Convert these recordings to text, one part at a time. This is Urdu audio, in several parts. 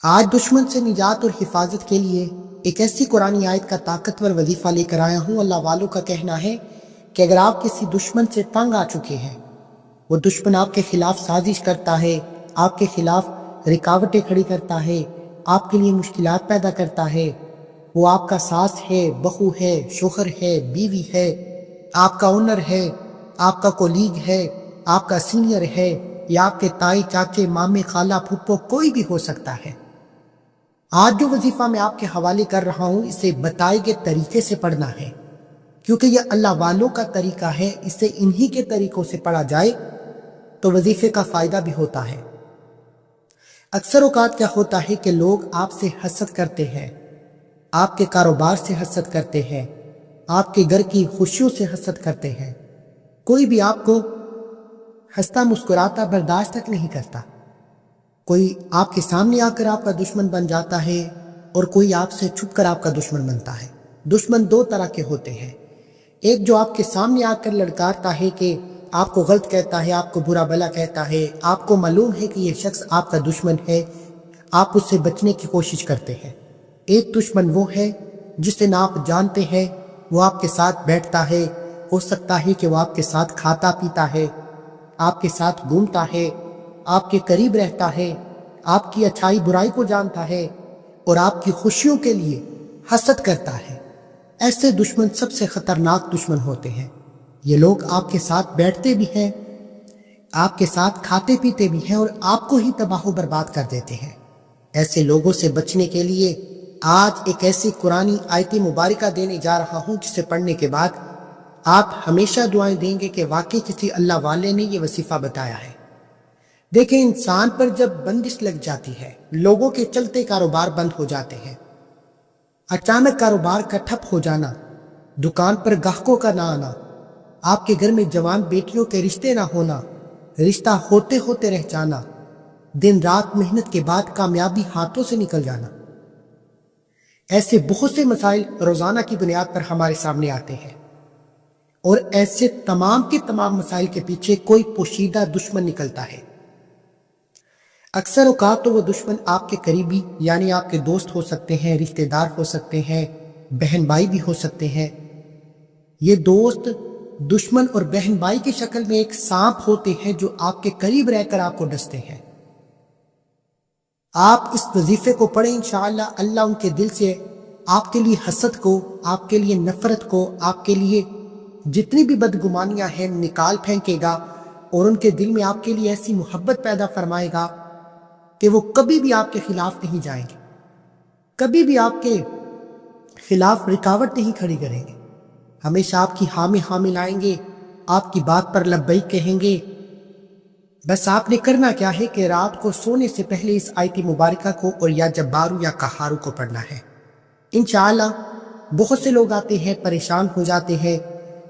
آج دشمن سے نجات اور حفاظت کے لیے ایک ایسی قرآنی آیت کا طاقتور وظیفہ لے کر آیا ہوں۔ اللہ والوں کا کہنا ہے کہ اگر آپ کسی دشمن سے تنگ آ چکے ہیں، وہ دشمن آپ کے خلاف سازش کرتا ہے، آپ کے خلاف رکاوٹیں کھڑی کرتا ہے، آپ کے لیے مشکلات پیدا کرتا ہے، وہ آپ کا ساس ہے، بہو ہے، شوہر ہے، بیوی ہے، آپ کا اونر ہے، آپ کا کولیگ ہے، آپ کا سینئر ہے، یا آپ کے تائی چاچے مامے خالہ پھپھو کوئی بھی ہو سکتا ہے۔ آج جو وظیفہ میں آپ کے حوالے کر رہا ہوں، اسے بتائے گئے طریقے سے پڑھنا ہے، کیونکہ یہ اللہ والوں کا طریقہ ہے۔ اسے انہی کے طریقوں سے پڑھا جائے تو وظیفے کا فائدہ بھی ہوتا ہے۔ اکثر اوقات کیا ہوتا ہے کہ لوگ آپ سے حسد کرتے ہیں، آپ کے کاروبار سے حسد کرتے ہیں، آپ کے گھر کی خوشیوں سے حسد کرتے ہیں۔ کوئی بھی آپ کو ہنستا مسکراتا برداشت تک نہیں کرتا۔ کوئی آپ کے سامنے آ کر آپ کا دشمن بن جاتا ہے اور کوئی آپ سے چھپ کر آپ کا دشمن بنتا ہے۔ دشمن دو طرح کے ہوتے ہیں، ایک جو آپ کے سامنے آ کر لڑکارتا ہے کہ آپ کو غلط کہتا ہے، آپ کو برا بھلا کہتا ہے، آپ کو معلوم ہے کہ یہ شخص آپ کا دشمن ہے، آپ اس سے بچنے کی کوشش کرتے ہیں۔ ایک دشمن وہ ہے جسے نہ آپ جانتے ہیں، وہ آپ کے ساتھ بیٹھتا ہے، ہو سکتا ہے کہ وہ آپ کے ساتھ کھاتا پیتا ہے، آپ کے ساتھ گھومتا ہے، آپ کے قریب رہتا ہے، آپ کی اچھائی برائی کو جانتا ہے اور آپ کی خوشیوں کے لیے حسد کرتا ہے۔ ایسے دشمن سب سے خطرناک دشمن ہوتے ہیں۔ یہ لوگ آپ کے ساتھ بیٹھتے بھی ہیں، آپ کے ساتھ کھاتے پیتے بھی ہیں اور آپ کو ہی تباہ و برباد کر دیتے ہیں۔ ایسے لوگوں سے بچنے کے لیے آج ایک ایسی قرآنی آیت مبارکہ دینے جا رہا ہوں جسے پڑھنے کے بعد آپ ہمیشہ دعائیں دیں گے کہ واقعی کسی اللہ والے نے یہ وظیفہ بتایا ہے۔ دیکھیں، انسان پر جب بندش لگ جاتی ہے، لوگوں کے چلتے کاروبار بند ہو جاتے ہیں، اچانک کاروبار کا ٹھپ ہو جانا، دکان پر گاہکوں کا نہ آنا، آپ کے گھر میں جوان بیٹیوں کے رشتے نہ ہونا، رشتہ ہوتے ہوتے رہ جانا، دن رات محنت کے بعد کامیابی ہاتھوں سے نکل جانا، ایسے بہت سے مسائل روزانہ کی بنیاد پر ہمارے سامنے آتے ہیں، اور ایسے تمام کے تمام مسائل کے پیچھے کوئی پوشیدہ دشمن نکلتا ہے۔ اکثر اوقات تو وہ دشمن آپ کے قریبی یعنی آپ کے دوست ہو سکتے ہیں، رشتہ دار ہو سکتے ہیں، بہن بھائی بھی ہو سکتے ہیں۔ یہ دوست دشمن اور بہن بھائی کی شکل میں ایک سانپ ہوتے ہیں جو آپ کے قریب رہ کر آپ کو ڈستے ہیں۔ آپ اس وظیفے کو پڑھیں، انشاءاللہ اللہ ان کے دل سے آپ کے لیے حسد کو، آپ کے لیے نفرت کو، آپ کے لیے جتنی بھی بدگمانیاں ہیں نکال پھینکے گا، اور ان کے دل میں آپ کے لیے ایسی محبت پیدا فرمائے گا کہ وہ کبھی بھی آپ کے خلاف نہیں جائیں گے، کبھی بھی آپ کے خلاف رکاوٹ نہیں کھڑی کریں گے، ہمیشہ آپ کی ہاں میں ہاں ملائیں گے، آپ کی بات پر لبیک کہیں گے۔ بس آپ نے کرنا کیا ہے کہ رات کو سونے سے پہلے اس آیت مبارکہ کو اور یا جبارو یا قہارو کو پڑھنا ہے۔ انشاءاللہ بہت سے لوگ آتے ہیں، پریشان ہو جاتے ہیں،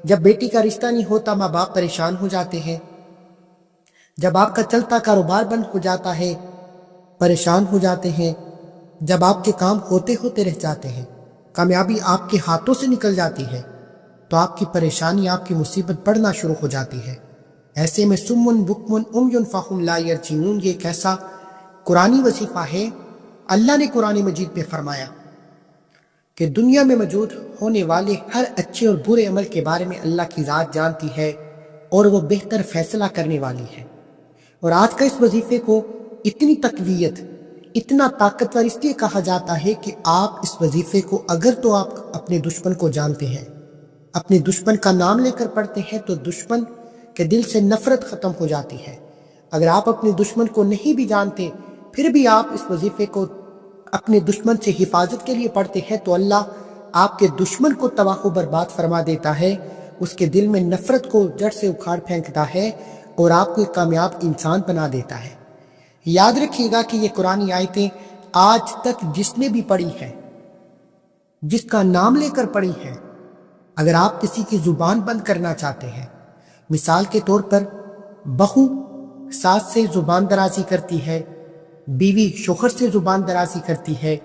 جب بیٹی کا رشتہ نہیں ہوتا ماں باپ پریشان ہو جاتے ہیں، جب آپ کا چلتا کاروبار بند ہو جاتا ہے پریشان ہو جاتے ہیں، جب آپ کے کام ہوتے ہوتے رہ جاتے ہیں، کامیابی آپ کے ہاتھوں سے نکل جاتی ہے، تو آپ کی پریشانی، آپ کی مصیبت بڑھنا شروع ہو جاتی ہے۔ ایسے میں سمن بکمن عمیٌ فہم لا یرجعون، یہ ایک ایسا قرآنی وظیفہ ہے۔ اللہ نے قرآن مجید میں فرمایا کہ دنیا میں موجود ہونے والے ہر اچھے اور برے عمل کے بارے میں اللہ کی ذات جانتی ہے اور وہ بہتر فیصلہ کرنے والی ہے۔ اور آج کا اس وظیفے کو اتنی تقویت، اتنا طاقتور اس لیے کہا جاتا ہے کہ آپ اس وظیفے کو اگر تو آپ اپنے دشمن کو جانتے ہیں، اپنے دشمن کا نام لے کر پڑھتے ہیں، تو دشمن کے دل سے نفرت ختم ہو جاتی ہے۔ اگر آپ اپنے دشمن کو نہیں بھی جانتے پھر بھی آپ اس وظیفے کو اپنے دشمن سے حفاظت کے لیے پڑھتے ہیں، تو اللہ آپ کے دشمن کو تباہ و برباد فرما دیتا ہے، اس کے دل میں نفرت کو جڑ سے اکھاڑ پھینکتا ہے اور آپ کو ایک کامیاب انسان بنا دیتا ہے۔ یاد رکھیے گا کہ یہ قرآنی آیتیں آج تک جس نے بھی پڑھی ہیں، جس کا نام لے کر پڑھی ہیں، اگر آپ کسی کی زبان بند کرنا چاہتے ہیں، مثال کے طور پر بہو ساس سے زبان درازی کرتی ہے، بیوی شوہر سے زبان درازی کرتی ہے،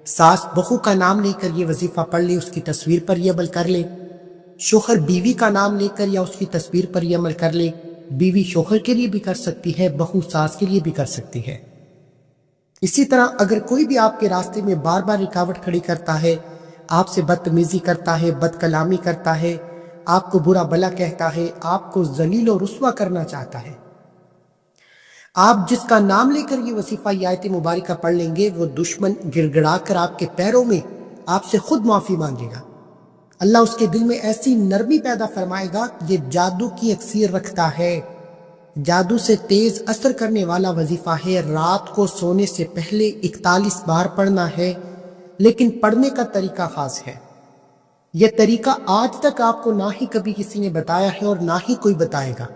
ساس بہو کا نام لے کر یہ وظیفہ پڑھ لے، اس کی تصویر پر یہ عمل کر لے، شوہر بیوی کا نام لے کر یا اس کی تصویر پر یہ عمل کر لے، بیوی شوہر کے لیے بھی کر سکتی ہے، بہو ساس کے لیے بھی کر سکتی ہے۔ اسی طرح اگر کوئی بھی آپ کے راستے میں بار بار رکاوٹ کھڑی کرتا ہے، آپ سے بدتمیزی کرتا ہے، بد کلامی کرتا ہے، آپ کو برا بھلا کہتا ہے، آپ کو ذلیل و رسوا کرنا چاہتا ہے، آپ جس کا نام لے کر یہ وظیفہ یہ آیت مبارکہ پڑھ لیں گے، وہ دشمن گڑ گڑا کر آپ کے پیروں میں آپ سے خود معافی مانگے گا۔ اللہ اس کے دل میں ایسی نرمی پیدا فرمائے گا کہ یہ جادو کی اکسیر رکھتا ہے، جادو سے تیز اثر کرنے والا وظیفہ ہے۔ رات کو سونے سے پہلے 41 بار پڑھنا ہے، لیکن پڑھنے کا طریقہ خاص ہے۔ یہ طریقہ آج تک آپ کو نہ ہی کبھی کسی نے بتایا ہے اور نہ ہی کوئی بتائے گا۔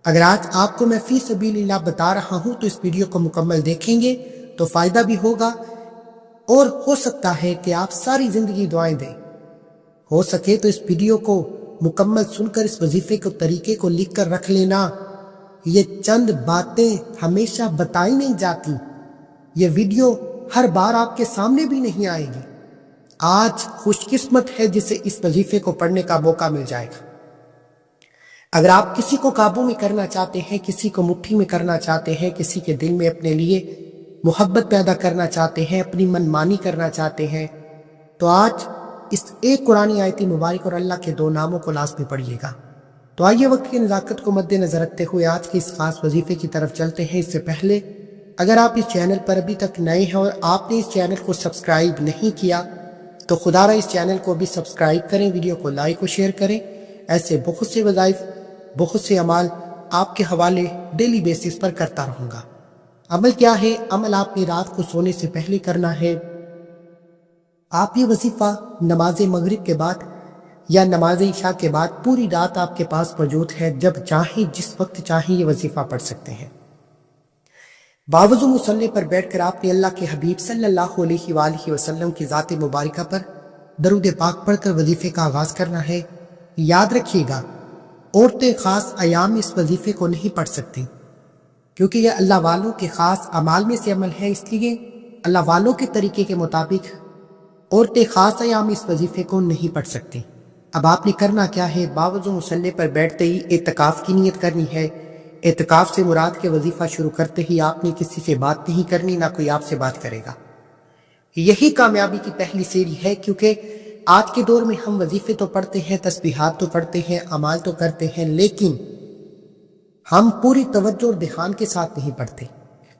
اگر آج آپ کو میں فی سبیل اللہ بتا رہا ہوں تو اس ویڈیو کو مکمل دیکھیں گے تو فائدہ بھی ہوگا، اور ہو سکتا ہے کہ آپ ساری زندگی دعائیں دیں۔ ہو سکے تو اس ویڈیو کو مکمل سن کر اس وظیفے کو طریقے کو لکھ کر رکھ لینا۔ یہ چند باتیں ہمیشہ بتائی نہیں جاتی، یہ ویڈیو ہر بار آپ کے سامنے بھی نہیں آئے گی۔ آج خوش قسمت ہے جسے اس وظیفے کو پڑھنے کا موقع مل جائے گا۔ اگر آپ کسی کو قابو میں کرنا چاہتے ہیں، کسی کو مٹھی میں کرنا چاہتے ہیں، کسی کے دل میں اپنے لیے محبت پیدا کرنا چاہتے ہیں، اپنی من مانی کرنا چاہتے ہیں، تو آج اس ایک قرآنی آیت مبارک اور اللہ کے 2 ناموں کو لازمی پڑھیے گا۔ تو آئیے وقت کی نزاکت کو مد نظر رکھتے ہوئے آج کے اس خاص وظیفے کی طرف چلتے ہیں۔ اس سے پہلے اگر آپ اس چینل پر ابھی تک نئے ہیں اور آپ نے اس چینل کو سبسکرائب نہیں کیا تو خدا را اس چینل کو بھی سبسکرائب کریں، ویڈیو کو لائک اور شیئر کریں۔ ایسے بہت سے وظائف، بہت سے اعمال آپ کے حوالے ڈیلی بیسس پر کرتا رہوں گا۔ عمل کیا ہے؟ عمل آپ نے رات کو سونے سے پہلے کرنا ہے۔ آپ یہ وظیفہ نماز مغرب کے بعد یا نماز عشاء کے بعد پوری رات آپ کے پاس موجود ہے، جب چاہیں جس وقت چاہیں یہ وظیفہ پڑھ سکتے ہیں۔ باوضو مصلی پر بیٹھ کر آپ نے اللہ کے حبیب صلی اللہ علیہ وآلہ وسلم کی ذات مبارکہ پر درود پاک پڑھ کر وظیفے کا آغاز کرنا ہے۔ یاد رکھیے گا، عورتیں خاص ایام اس وظیفے کو نہیں پڑھ سکتی، کیونکہ یہ اللہ والوں کے خاص اعمال میں سے عمل ہے، اس لیے اللہ والوں کے طریقے کے مطابق عورتیں خاص ایام اس وظیفے کو نہیں پڑھ سکتی۔ اب آپ نے کرنا کیا ہے؟ باوضو مصلی پر بیٹھتے ہی اعتکاف کی نیت کرنی ہے۔ اعتکاف سے مراد کے وظیفہ شروع کرتے ہی آپ نے کسی سے بات نہیں کرنی، نہ کوئی آپ سے بات کرے گا۔ یہی کامیابی کی پہلی سیڑھی ہے، کیونکہ آج کے دور میں ہم وظیفے تو پڑھتے ہیں، تسبیحات تو پڑھتے ہیں، اعمال تو کرتے ہیں، لیکن ہم پوری توجہ اور دھیان کے ساتھ نہیں پڑھتے۔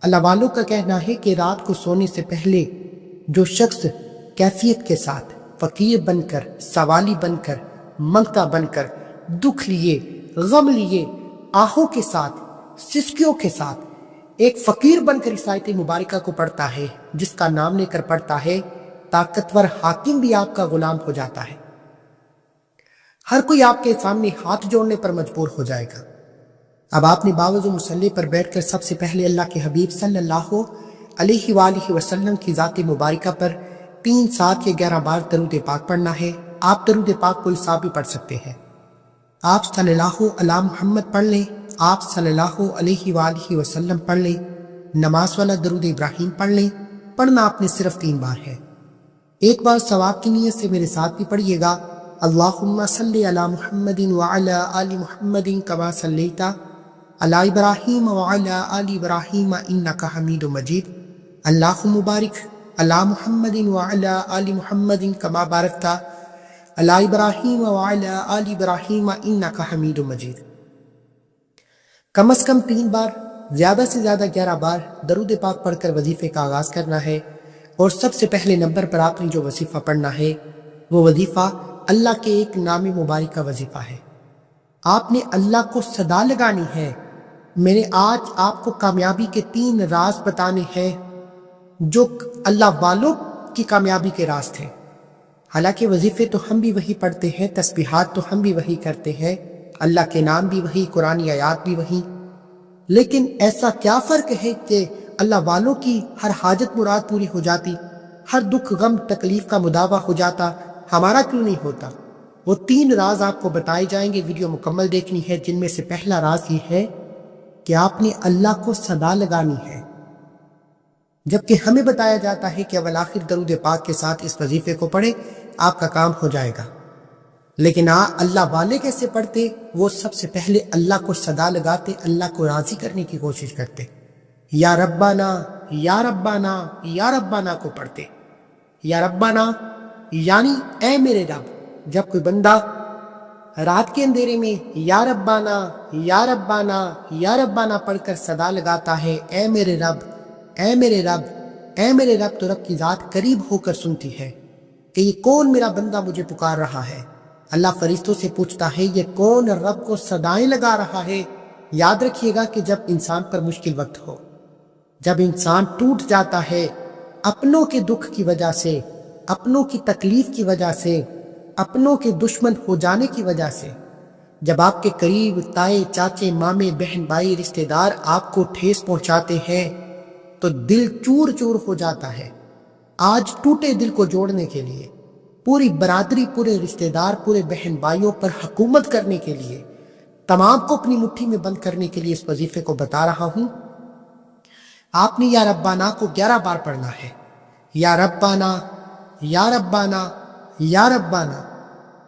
اللہ والوں کا کہنا ہے کہ رات کو سونے سے پہلے جو شخص کیفیت کے ساتھ فقیر بن کر، سوالی بن کر، منگتا بن کر، دکھ لیے، غم لیے، آہوں کے ساتھ، سسکیوں کے ساتھ ایک فقیر بن کر اس آیت مبارکہ کو پڑھتا ہے، جس کا نام لے کر پڑھتا ہے، طاقتور حاکم بھی آپ کا غلام ہو جاتا ہے۔ ہر کوئی آپ کے سامنے ہاتھ جوڑنے پر مجبور ہو جائے گا۔ اب آپ نے باوضو مصلی پر بیٹھ کر سب سے پہلے اللہ کے حبیب صلی اللہ علیہ وآلہ وسلم کی ذات مبارکہ پر 3، 7 یا 11 بار درود پاک پڑھنا ہے۔ آپ درود پاک کوئی سا بھی پڑھ سکتے ہیں۔ آپ صلی اللہ علی محمد پڑھ لیں، آپ صلی اللہ علیہ وآلہ وسلم پڑھ لیں، نماز والا درود ابراہیم پڑھ لیں۔ پڑھنا آپ نے صرف 3 بار ہے۔ ایک بار ثواب کی نیت سے میرے ساتھ بھی پڑھیے گا۔ اللہم صلی علی محمد وعلی آل محمد کما صلیت علی ابراہیم وعلی آل ابراہیم انک حمید مجید۔ اللہم بارک علی محمد وعلی آل محمد کما بارکت علی ابراہیم وعلی آل ابراہیم انک حمید مجید۔ کم از کم 3 بار، زیادہ سے زیادہ 11 بار درود پاک پڑھ کر وظیفے کا آغاز کرنا ہے۔ اور سب سے پہلے نمبر پر آپ نے جو وظیفہ پڑھنا ہے وہ وظیفہ اللہ کے ایک نام مبارک کا وظیفہ ہے۔ آپ نے اللہ کو صدا لگانی ہے۔ میں نے آج آپ کو کامیابی کے 3 راز بتانے ہیں جو اللہ والوں کی کامیابی کے راز تھے۔ حالانکہ وظیفے تو ہم بھی وہی پڑھتے ہیں، تسبیحات تو ہم بھی وہی کرتے ہیں، اللہ کے نام بھی وہی، قرآنی آیات بھی وہی، لیکن ایسا کیا فرق ہے کہ اللہ والوں کی ہر حاجت مراد پوری ہو جاتی، ہر دکھ غم تکلیف کا مداوع ہو جاتا، ہمارا کیوں نہیں ہوتا؟ وہ 3 راز آپ کو بتائے جائیں گے، ویڈیو مکمل دیکھنی ہے، جن میں سے پہلا راز یہ ہے کہ آپ نے اللہ کو صدا لگانی ہے۔ جبکہ ہمیں بتایا جاتا ہے کہ اول آخر درود پاک کے ساتھ اس وظیفے کو پڑھے، آپ کا کام ہو جائے گا۔ لیکن اللہ والے کیسے پڑھتے؟ وہ سب سے پہلے اللہ کو صدا لگاتے، اللہ کو راضی کرنے کی کوشش کرتے۔ یا ربنا یا ربنا یا ربنا کو پڑھتے۔ یا ربنا یعنی اے میرے رب۔ جب کوئی بندہ رات کے اندھیرے میں یا ربنا یا ربنا یا ربنا پڑھ کر صدا لگاتا ہے، اے میرے رب اے میرے رب اے میرے رب، تو رب کی ذات قریب ہو کر سنتی ہے کہ یہ کون میرا بندہ مجھے پکار رہا ہے۔ اللہ فرشتوں سے پوچھتا ہے یہ کون رب کو صدائیں لگا رہا ہے۔ یاد رکھیے گا کہ جب انسان پر مشکل وقت ہو، جب انسان ٹوٹ جاتا ہے اپنوں کے دکھ کی وجہ سے، اپنوں کی تکلیف کی وجہ سے، اپنوں کے دشمن ہو جانے کی وجہ سے، جب آپ کے قریب تائے چاچے مامے بہن بھائی رشتہ دار آپ کو ٹھیس پہنچاتے ہیں تو دل چور چور ہو جاتا ہے۔ آج ٹوٹے دل کو جوڑنے کے لیے، پوری برادری، پورے رشتہ دار، پورے بہن بھائیوں پر حکومت کرنے کے لیے، تمام کو اپنی مٹھی میں بند کرنے کے لیے اس وظیفے کو بتا رہا ہوں۔ آپ نے یا ربنا کو 11 بار پڑھنا ہے۔ یا ربنا یا ربنا یا ربنا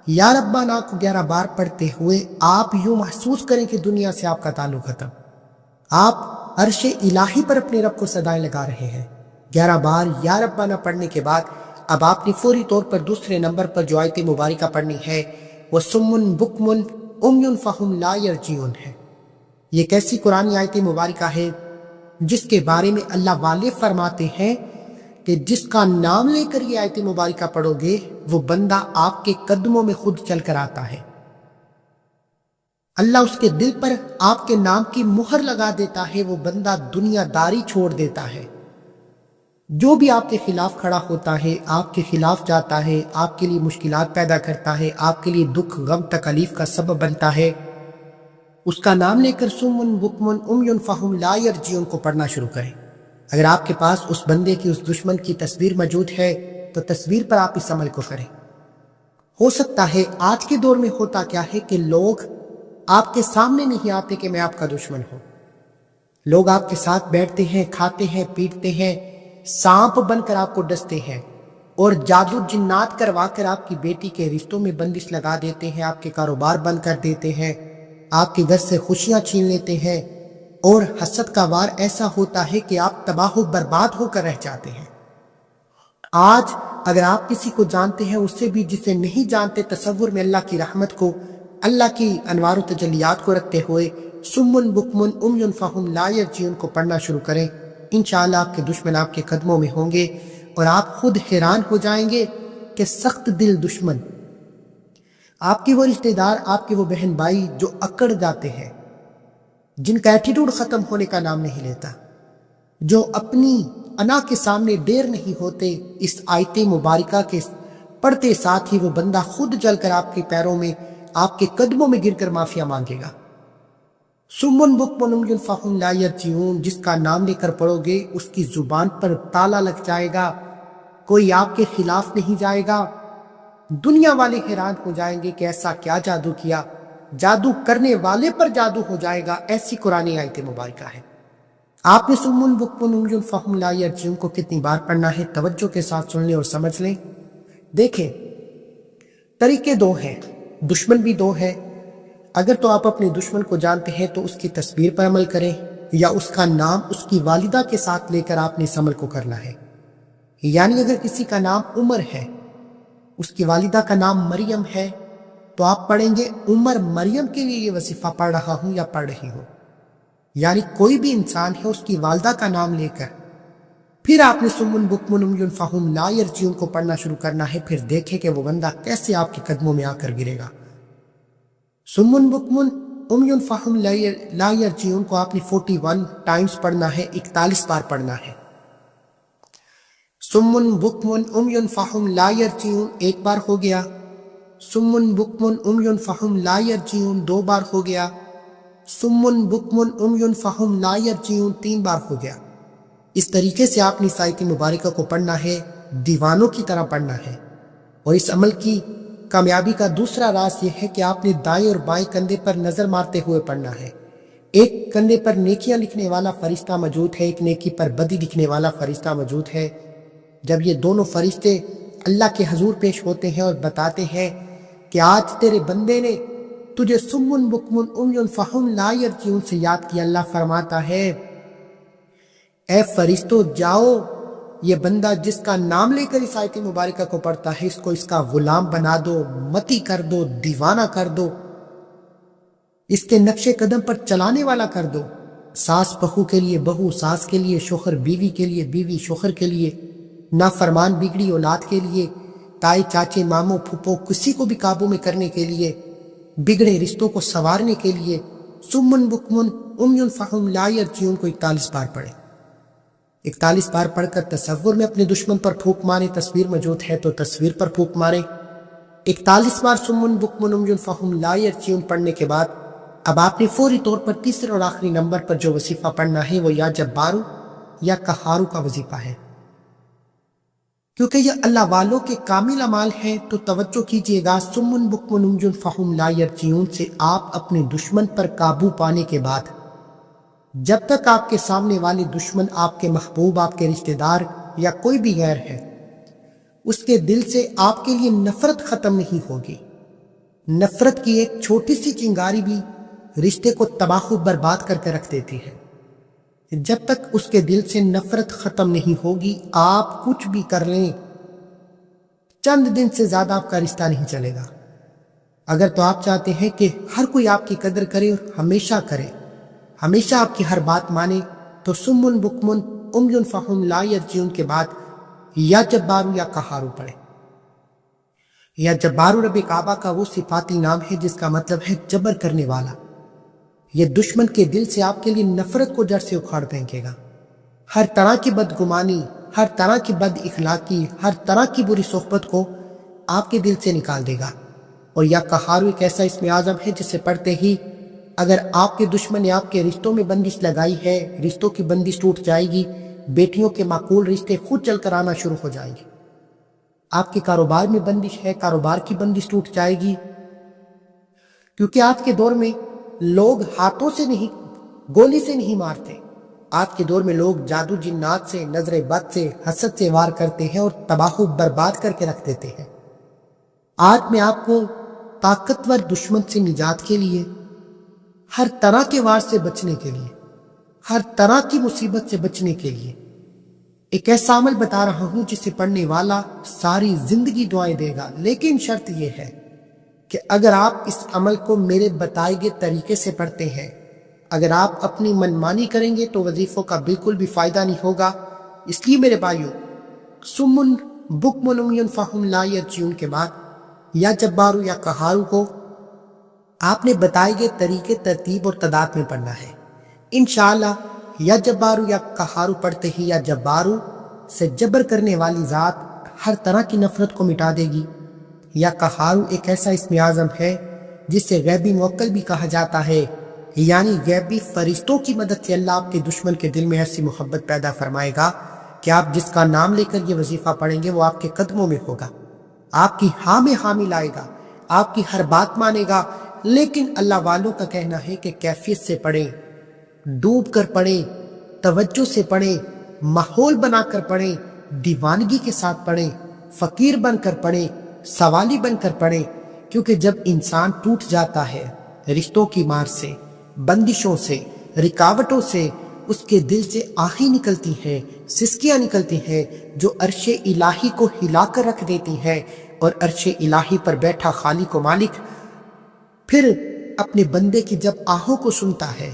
یا ربنا کو 11 بار پڑھتے ہوئے آپ یوں محسوس کریں کہ دنیا سے آپ کا تعلق ختم۔ آپ عرش الہی پر اپنے رب کو صدائیں لگا رہے ہیں۔ 11 بار یا ربنا پڑھنے کے بعد اب آپ نے فوری طور پر دوسرے نمبر پر جو آیت مبارکہ پڑھنی ہے وہ سمن بکمن امیٌ فہم لا یرجعون ہے۔ یہ کیسی قرآن آیت مبارکہ ہے جس کے بارے میں اللہ والے فرماتے ہیں کہ جس کا نام لے کر یہ آیت مبارکہ پڑھو گے وہ بندہ آپ کے قدموں میں خود چل کر آتا ہے۔ اللہ اس کے دل پر آپ کے نام کی مہر لگا دیتا ہے، وہ بندہ دنیا داری چھوڑ دیتا ہے۔ جو بھی آپ کے خلاف کھڑا ہوتا ہے، آپ کے خلاف جاتا ہے، آپ کے لیے مشکلات پیدا کرتا ہے، آپ کے لیے دکھ غم تکلیف کا سبب بنتا ہے، اس کا نام لے کر سمن بکمن امیٌ فہم لا یرجعون کو پڑھنا شروع کریں۔ اگر آپ کے پاس اس بندے کی، اس دشمن کی تصویر موجود ہے تو تصویر پر آپ اس عمل کو کریں۔ ہو سکتا ہے آج کے دور میں ہوتا کیا ہے کہ لوگ آپ کے سامنے نہیں آتے کہ میں آپ کا دشمن ہوں۔ لوگ آپ کے ساتھ بیٹھتے ہیں، کھاتے ہیں، پیٹتے ہیں، سانپ بن کر آپ کو ڈستے ہیں اور جادو جنات کروا کر آپ کی بیٹی کے رشتوں میں بندش لگا دیتے ہیں، آپ کے کاروبار بند کر دیتے ہیں، آپ کے گھر سے خوشیاں چھین لیتے ہیں، اور حسد کا وار ایسا ہوتا ہے کہ آپ تباہ و برباد ہو کر رہ جاتے ہیں۔ آج اگر آپ کسی کو جانتے ہیں، اس سے بھی جسے نہیں جانتے، تصور میں اللہ کی رحمت کو، اللہ کی انوار و تجلیات کو رکھتے ہوئے سمن بکمن امیٌ فہم لا یرجعون کو پڑھنا شروع کریں۔ انشاءاللہ آپ کے دشمن آپ کے قدموں میں ہوں گے اور آپ خود حیران ہو جائیں گے کہ سخت دل دشمن، آپ کے وہ رشتہ دار، آپ کے وہ بہن بھائی جو اکڑ جاتے ہیں، جن کا ایٹیٹیوڈ ختم ہونے کا نام نہیں لیتا، جو اپنی انا کے سامنے دیر نہیں ہوتے، اس آیت مبارکہ کے پڑھتے ساتھ ہی وہ بندہ خود جل کر آپ کے پیروں میں، آپ کے قدموں میں گر کر معافیا مانگے گا۔ سمن بکمن امیٌ فہم لا یرجعون، جس کا نام لے کر پڑھو گے اس کی زبان پر تالا لگ جائے گا، کوئی آپ کے خلاف نہیں جائے گا۔ دنیا والے حیران ہو جائیں گے کہ ایسا کیا جادو کیا، جادو کرنے والے پر جادو ہو جائے گا، ایسی قرآن آیت مبارکہ ہے۔ آپ نے سمن بکمن امیٌ فہم لا یرجعون کو کتنی بار پڑھنا ہے، توجہ کے ساتھ سن لیں اور سمجھ لیں۔ دیکھیں، طریقے دو ہیں، دشمن بھی دو ہے۔ اگر تو آپ اپنے دشمن کو جانتے ہیں تو اس کی تصویر پر عمل کریں، یا اس کا نام اس کی والدہ کے ساتھ لے کر آپ نے اس عمل کو کرنا ہے۔ یعنی اگر کسی کا نام عمر ہے، اس کی والدہ کا نام مریم ہے، تو آپ پڑھیں گے عمر مریم کے لیے یہ وظیفہ پڑھ رہا ہوں یا پڑھ رہی ہوں۔ یعنی کوئی بھی انسان ہے، اس کی والدہ کا نام لے کر پھر آپ نے سمن بکمن امیٌ فہم لا یرجعون کو پڑھنا شروع کرنا ہے۔ پھر دیکھیں کہ وہ بندہ کیسے آپ کے قدموں میں آ کر گرے گا۔ سمن بکمن امیٌ فہم لا یرجعون کو آپ نے 41 ٹائمز پڑھنا ہے، 41 بار پڑھنا ہے۔ سمن بکمن امیٌ فہم لا یرجعون ایک بار ہو گیا، سمن بکمن امیٌ فہم لا یرجعون 2 بار ہو گیا، سمن بکمن امیٌ فہم لا یرجعون 3 بار ہو گیا۔ اس طریقے سے آپ نے اس آیت مبارکہ کو پڑھنا ہے، دیوانوں کی طرح پڑھنا ہے۔ اور اس عمل کی کامیابی کا دوسرا راز یہ ہے کہ آپ نے دائیں اور بائیں کندھے پر نظر مارتے ہوئے پڑھنا ہے۔ ایک کندھے پر نیکیاں لکھنے والا فرشتہ موجود ہے، ایک نیکی پر بدی لکھنے والا فرشتہ موجود ہے۔ جب یہ دونوں فرشتے اللہ کے حضور پیش ہوتے ہیں اور بتاتے ہیں کہ آج تیرے بندے نے تجھے سمن بکمن امیٌ فہم لا یرجعون سے یاد کیا، اللہ فرماتا ہے اے فرشتوں جاؤ، یہ بندہ جس کا نام لے کر اس آیت مبارکہ کو پڑھتا ہے اس کو اس کا غلام بنا دو، متی کر دو، دیوانہ کر دو، اس کے نقش قدم پر چلانے والا کر دو۔ ساس بہو کے لیے بہو، ساس کے لیے شوہر بیوی کے لیے بیوی شوہر کے لیے، نافرمان بگڑی اولاد کے لیے، تائی چاچے ماموں پھپھو کسی کو بھی قابو میں کرنے کے لیے، بگڑے رشتوں کو سنوارنے کے لیے۔ سمن بکمن امیون فہم لا یرجعون کو 41 بار پڑھے۔ 41 بار پڑھ کر تصور میں اپنے دشمن پر پھونک مارے، تصویر موجود ہے تو تصویر پر پھونک مارے۔ 41 بار سمن بکمن امیون فہم لا یرجعون پڑھنے کے بعد اب آپ نے فوری طور پر تیسرے اور آخری نمبر پر جو وظیفہ پڑھنا ہے وہ یا جبارو یا قہارو کا وظیفہ ہے، کیونکہ یہ اللہ والوں کے کامل اعمال ہیں۔ تو توجہ کیجئے گا، سمن بکمن امیون فہم لا یرجعون سے آپ اپنے دشمن پر قابو پانے کے بعد جب تک آپ کے سامنے والے دشمن آپ کے محبوب، آپ کے رشتہ دار یا کوئی بھی غیر ہے، اس کے دل سے آپ کے لیے نفرت ختم نہیں ہوگی۔ نفرت کی ایک چھوٹی سی چنگاری بھی رشتے کو تباہ و برباد کر کے رکھ دیتی ہے۔ جب تک اس کے دل سے نفرت ختم نہیں ہوگی، آپ کچھ بھی کر لیں، چند دن سے زیادہ آپ کا رشتہ نہیں چلے گا۔ اگر تو آپ چاہتے ہیں کہ ہر کوئی آپ کی قدر کرے اور ہمیشہ کرے، ہمیشہ آپ کی ہر بات مانے، تو سمن بکمن امیون فہم لا یرجعون کے بعد یا جبارو یا قہارو پڑھے۔ یا جبارو رب کعبہ کا وہ صفاتی نام ہے جس کا مطلب ہے جبر کرنے والا۔ یہ دشمن کے دل سے آپ کے لیے نفرت کو جڑ سے اکھاڑ پھینکے گا، ہر طرح کی بدگمانی، ہر طرح کی بد اخلاقی، ہر طرح کی بری صحبت کو آپ کے دل سے نکال دے گا۔ اور یا قہارو ایک ایسا اسم اعظم ہے جسے پڑھتے ہی اگر آپ کے دشمن نے آپ کے رشتوں میں بندش لگائی ہے، رشتوں کی بندش ٹوٹ جائے گی، بیٹیوں کے معقول رشتے خود چل کر آنا شروع ہو جائیں گے۔ آپ کے کاروبار میں بندش ہے، کاروبار کی بندش ٹوٹ جائے گی، کیونکہ آج کے دور میں لوگ ہاتھوں سے نہیں، گولی سے نہیں مارتے۔ آج کے دور میں لوگ جادو جنات سے، نظر بد سے، حسد سے وار کرتے ہیں اور تباہ و برباد کر کے رکھ دیتے ہیں۔ آج میں آپ کو طاقتور دشمن سے نجات کے لیے، ہر طرح کے وار سے بچنے کے لیے، ہر طرح کی مصیبت سے بچنے کے لیے ایک ایسا عمل بتا رہا ہوں جسے پڑھنے والا ساری زندگی دعائیں دے گا، لیکن شرط یہ ہے کہ اگر آپ اس عمل کو میرے بتائے گئے طریقے سے پڑھتے ہیں، اگر آپ اپنی منمانی کریں گے تو وظیفوں کا بالکل بھی فائدہ نہیں ہوگا۔ اس لیے میرے بھائیوں، سمن بکمن امیون فہم لا یرجعون کے بعد یا جبارو یا قہارو کو آپ نے بتائے گئے طریقے، ترتیب اور تعداد میں پڑھنا ہے۔ انشاءاللہ یا جبارو یا قہارو پڑھتے ہی یا جبارو سے جبر کرنے والی ذات ہر طرح کی نفرت کو مٹا دے گی۔ یا قہارو ایک ایسا اسم اعظم ہے جسے غیبی موکل بھی کہا جاتا ہے، یعنی غیبی فرشتوں کی مدد سے اللہ آپ کے دشمن کے دل میں ایسی محبت پیدا فرمائے گا کہ آپ جس کا نام لے کر یہ وظیفہ پڑھیں گے وہ آپ کے قدموں میں ہوگا، آپ کی ہاں میں ہاں ملائے گا، آپ کی ہر بات مانے گا۔ لیکن اللہ والوں کا کہنا ہے کہ کیفیت سے پڑھیں، ڈوب کر پڑھیں، توجہ سے پڑھیں، ماحول بنا کر پڑھیں، دیوانگی کے ساتھ پڑھیں، فقیر بن کر پڑھیں، سوالی بن کر پڑھیں، کیونکہ جب انسان ٹوٹ جاتا ہے رشتوں کی مار سے، بندشوں سے، رکاوٹوں سے، اس کے دل سے آہیں نکلتی ہیں، سسکیاں نکلتی ہیں جو عرش الہی کو ہلا کر رکھ دیتی ہیں، اور عرش الہی پر بیٹھا خالق و مالک پھر اپنے بندے کی جب آہوں کو سنتا ہے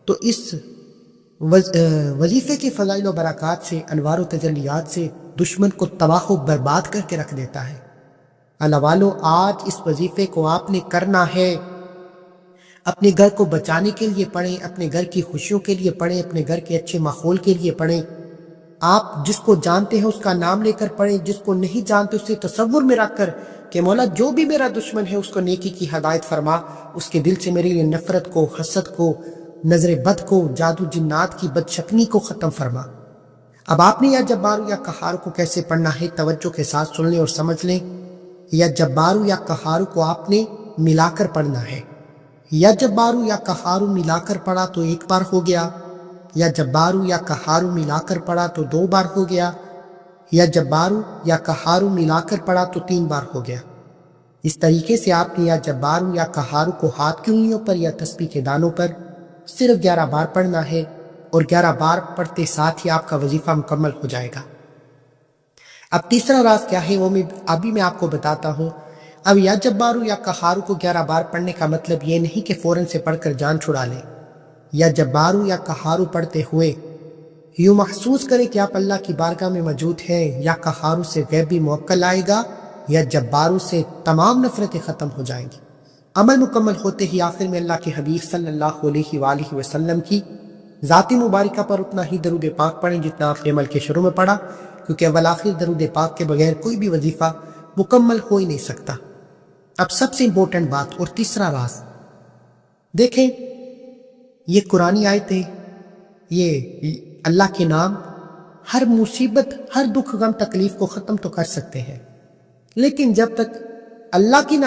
تو اس وظیفے کے فضائل و برکات سے، انوار و تجلیات سے دشمن کو تباہ و برباد کر کے رکھ دیتا ہے۔ اللہ والو، آج اس وظیفے کو آپ نے کرنا ہے، اپنے گھر کو بچانے کے لیے پڑھیں، اپنے گھر کی خوشیوں کے لیے پڑھیں، اپنے گھر کے اچھے ماحول کے لیے پڑھیں۔ آپ جس کو جانتے ہیں اس کا نام لے کر پڑھیں، جس کو نہیں جانتے اسے تصور میں رکھ کر کہ مولا جو بھی میرا دشمن ہے اس کو نیکی کی ہدایت فرما، اس کے دل سے میرے لیے نفرت کو، حسد کو، نظر بد کو، جادو جنات کی بدشکنی کو ختم فرما۔ اب آپ نے یا جبارو یا قہارو کو کیسے پڑھنا ہے توجہ کے ساتھ سن لیں اور سمجھ لیں۔ یا جبارو یا قہارو کو آپ نے ملا کر پڑھنا ہے۔ یا جبارو یا قہارو ملا کر پڑھا تو 1 بار ہو گیا، یا جبارو یا قہارو ملا کر پڑھا تو 2 بار ہو گیا، یا جبارو یا قہارو ملا کر پڑھا تو 3 بار ہو گیا۔ اس طریقے سے آپ نے یا جبارو یا قہارو کو ہاتھ کی انگلیوں پر یا تسبیح کے دانوں پر صرف 11 بار پڑھنا ہے۔ اور 11 بار پڑھتے ساتھ ہی آپ کا وظیفہ مکمل ہو جائے گا۔ اب تیسرا راز کیا ہے وہ میں آپ کو بتاتا ہوں۔ اب یا جبارو یا قہارو کو 11 بار پڑھنے کا مطلب یہ نہیں کہ فوراً سے پڑھ کر جان چھڑا لیں۔ یا جبارو یا قہارو پڑھتے ہوئے یوں محسوس کریں کہ آپ اللہ کی بارگاہ میں موجود ہیں، یا قہارو سے غیبی موکل آئے گا، یا جبارو سے تمام نفرتیں ختم ہو جائیں گی۔ عمل مکمل ہوتے ہی آخر میں اللہ کے حبیب صلی اللہ علیہ وآلہ وسلم کی ذاتی مبارکہ پر اتنا ہی درود پاک پڑھیں جتنا آپ نے عمل کے شروع میں پڑھا، کیونکہ اول آخر درود پاک کے بغیر کوئی بھی وظیفہ مکمل ہو ہی نہیں سکتا۔ اب سب سے امپورٹنٹ بات اور تیسرا راز دیکھیں، یہ قرآنی آیتیں، یہ اللہ کے نام ہر مصیبت، ہر دکھ غم تکلیف کو ختم تو کر سکتے ہیں، لیکن جب تک اللہ کی